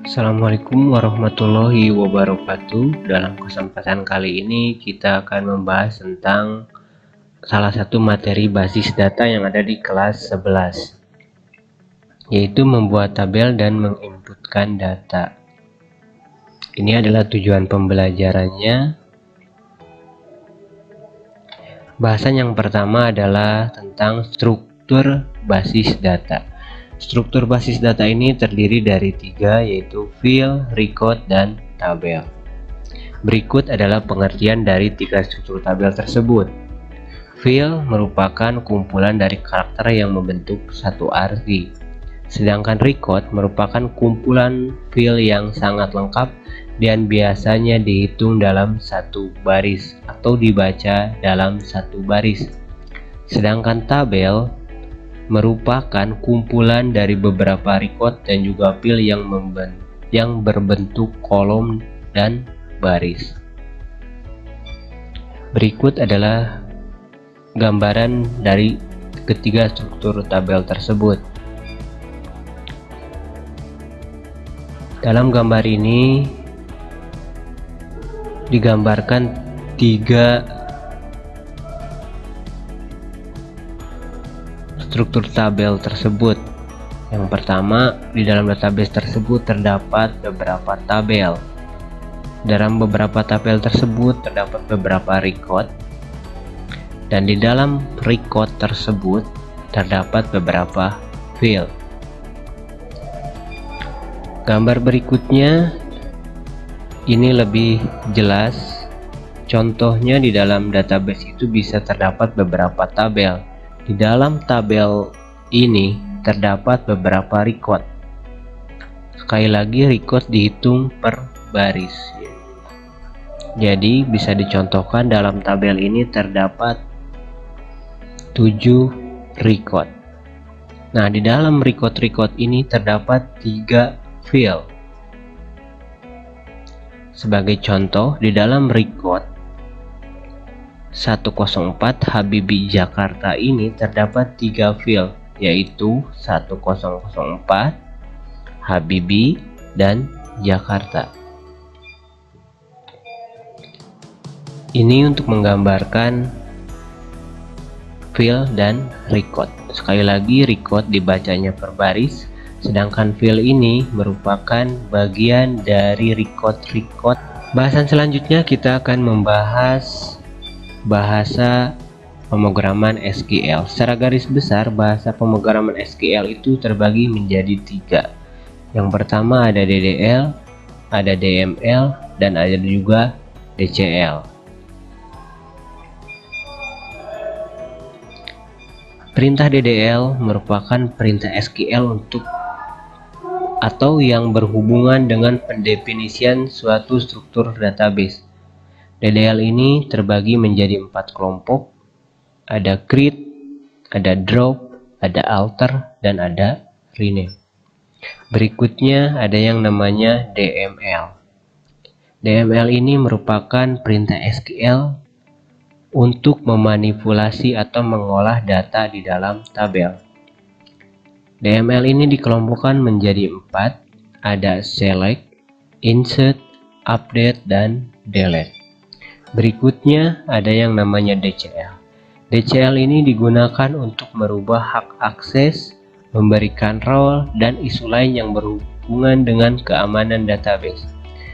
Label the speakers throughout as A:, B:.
A: Assalamualaikum warahmatullahi wabarakatuh. Dalam kesempatan kali ini kita akan membahas tentang salah satu materi basis data yang ada di kelas 11, yaitu membuat tabel dan menginputkan data. Ini adalah tujuan pembelajarannya. Bahasan yang pertama adalah tentang struktur basis data. Struktur basis data ini terdiri dari 3, yaitu field, record, dan tabel. Berikut adalah pengertian dari 3 struktur tabel tersebut. Field merupakan kumpulan dari karakter yang membentuk satu arti, sedangkan record merupakan kumpulan field yang sangat lengkap dan biasanya dihitung dalam satu baris atau dibaca dalam satu baris. Sedangkan tabel merupakan kumpulan dari beberapa record dan juga field yang berbentuk kolom dan baris. Berikut adalah gambaran dari ketiga struktur tabel tersebut. Dalam gambar ini digambarkan 3 struktur tabel tersebut. Yang pertama, di dalam database tersebut terdapat beberapa tabel. Dalam beberapa tabel tersebut terdapat beberapa record, dan di dalam record tersebut terdapat beberapa field. Gambar berikutnya ini lebih jelas. Contohnya, di dalam database itu bisa terdapat beberapa tabel. Di dalam tabel ini terdapat beberapa record. Sekali lagi, record dihitung per baris. Jadi bisa dicontohkan dalam tabel ini terdapat 7 record. Nah, di dalam record ini terdapat 3 field. Sebagai contoh, di dalam record 104 Habibie Jakarta ini terdapat 3 field, yaitu 1004 Habibie dan Jakarta. Ini untuk menggambarkan field dan record. Sekali lagi, record dibacanya per baris, sedangkan field ini merupakan bagian dari record. Bahasan selanjutnya kita akan membahas bahasa pemrograman SQL. Secara garis besar, bahasa pemrograman SQL itu terbagi menjadi 3. Yang pertama ada DDL, ada DML, dan ada juga DCL. Perintah DDL merupakan perintah SQL atau yang berhubungan dengan pendefinisian suatu struktur database. DDL ini terbagi menjadi 4 kelompok. Ada create, ada drop, ada alter, dan ada rename. Berikutnya ada yang namanya DML. DML ini merupakan perintah SQL untuk memanipulasi atau mengolah data di dalam tabel. DML ini dikelompokkan menjadi 4. Ada select, insert, update, dan delete. Berikutnya ada yang namanya DCL. DCL ini digunakan untuk merubah hak akses, memberikan role, dan isu lain yang berhubungan dengan keamanan database.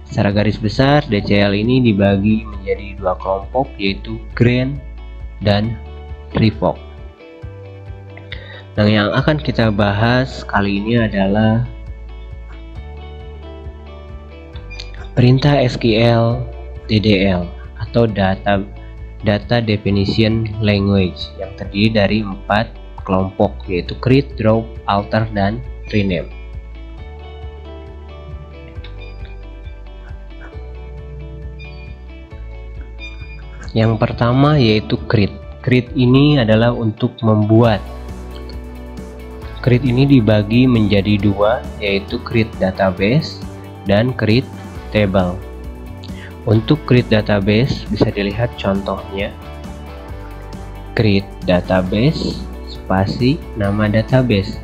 A: Secara garis besar, DCL ini dibagi menjadi 2 kelompok, yaitu grant dan revoke. Nah, yang akan kita bahas kali ini adalah perintah SQL DDL atau data definition language yang terdiri dari 4 kelompok, yaitu create, drop, alter, dan rename. Yang pertama yaitu create. Create ini adalah untuk membuat. Create ini dibagi menjadi 2, yaitu create database dan create table. Untuk create database bisa dilihat contohnya. Create database spasi nama database.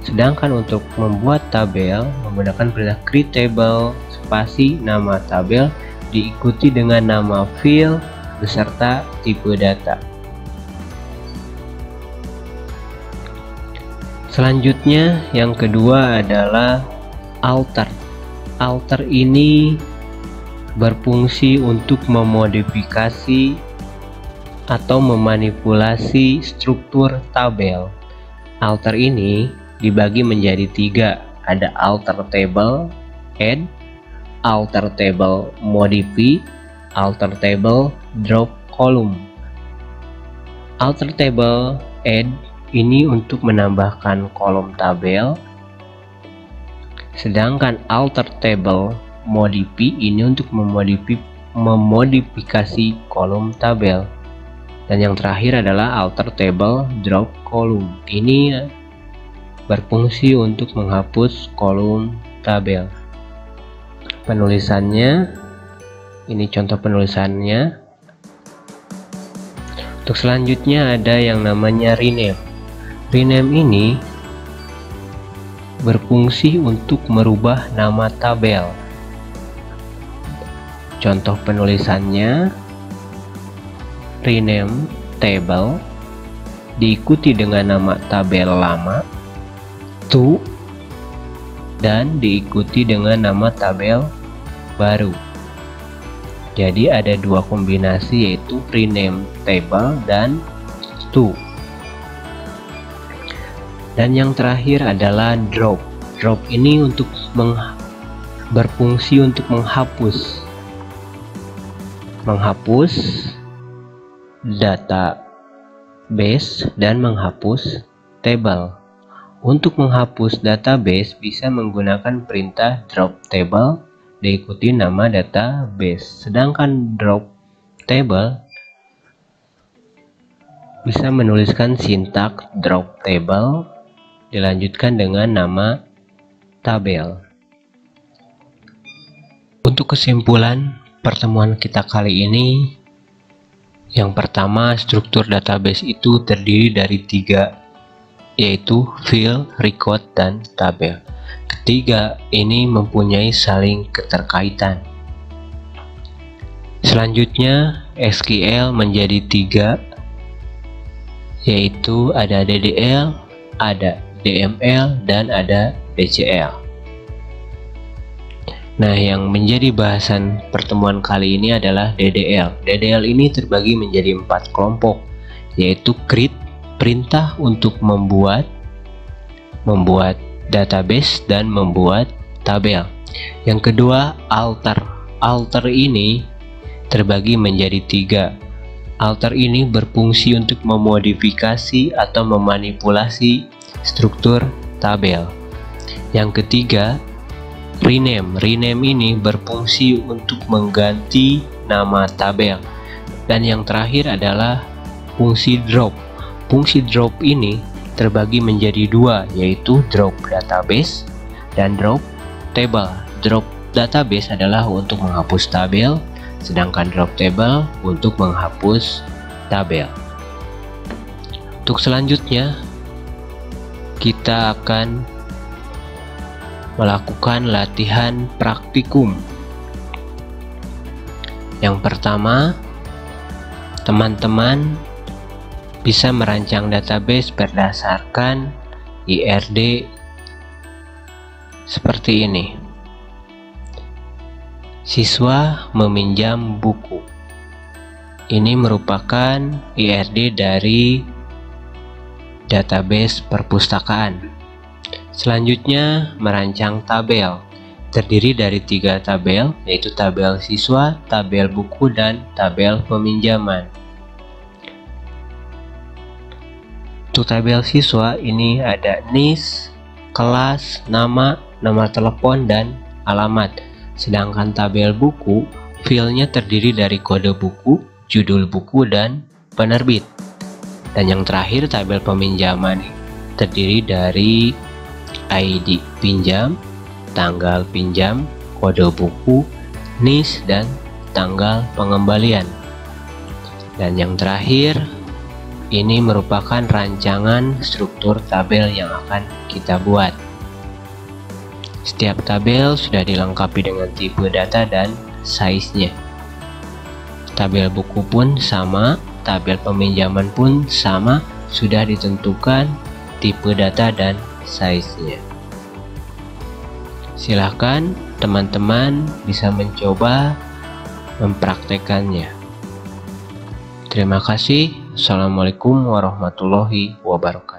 A: Sedangkan untuk membuat tabel menggunakan perintah create table spasi nama tabel diikuti dengan nama field beserta tipe data. Selanjutnya yang kedua adalah alter. Alter ini berfungsi untuk memodifikasi atau memanipulasi struktur tabel. Alter ini dibagi menjadi 3, ada alter table add, alter table modify, alter table drop column. Alter table add ini untuk menambahkan kolom tabel, sedangkan alter table modify ini untuk memodifikasi kolom tabel. Dan yang terakhir adalah alter table drop column. Ini berfungsi untuk menghapus kolom tabel. Penulisannya, ini contoh penulisannya. Untuk selanjutnya ada yang namanya rename. Rename ini berfungsi untuk merubah nama tabel. Contoh penulisannya, rename table diikuti dengan nama tabel lama to dan diikuti dengan nama tabel baru. Jadi ada dua kombinasi, yaitu rename table dan to. Dan yang terakhir adalah drop. Drop ini untuk berfungsi untuk menghapus database dan menghapus table. Untuk menghapus database bisa menggunakan perintah drop table diikuti nama database, sedangkan drop table bisa menuliskan sintaks drop table dilanjutkan dengan nama tabel. Untuk kesimpulan pertemuan kita kali ini, yang pertama, struktur database itu terdiri dari 3, yaitu field, record, dan tabel. Ketiga, ini mempunyai saling keterkaitan. Selanjutnya, SQL menjadi 3, yaitu ada DDL, ada DML, dan ada DCL. Nah, yang menjadi bahasan pertemuan kali ini adalah DDL. DDL ini terbagi menjadi 4 kelompok, yaitu create, perintah untuk membuat database dan membuat tabel. Yang kedua, alter. Alter ini terbagi menjadi 3. Alter ini berfungsi untuk memodifikasi atau memanipulasi struktur tabel. Yang ketiga, rename. Rename ini berfungsi untuk mengganti nama tabel. Dan yang terakhir adalah fungsi drop. Fungsi drop ini terbagi menjadi 2, yaitu drop database dan drop table. Drop database adalah untuk menghapus tabel, sedangkan drop table untuk menghapus tabel. Untuk selanjutnya, kita akan melakukan latihan praktikum. Yang pertama, teman-teman bisa merancang database berdasarkan IRD seperti ini. Siswa meminjam buku. Ini merupakan IRD dari database perpustakaan. Selanjutnya, merancang tabel. Terdiri dari 3 tabel, yaitu tabel siswa, tabel buku, dan tabel peminjaman. Untuk tabel siswa ini ada NIS, kelas, nama, nomor telepon, dan alamat. Sedangkan tabel buku, filenya terdiri dari kode buku, judul buku, dan penerbit. Dan yang terakhir, tabel peminjaman terdiri dari ID pinjam, tanggal pinjam, kode buku, NIS, dan tanggal pengembalian. Dan yang terakhir, Ini merupakan rancangan struktur tabel yang akan kita buat. Setiap tabel sudah dilengkapi dengan tipe data dan size-nya. Tabel buku pun sama, tabel peminjaman pun sama, sudah ditentukan tipe data dan size-nya. Silahkan teman-teman bisa mencoba mempraktekannya. Terima kasih. Assalamualaikum warahmatullahi wabarakatuh.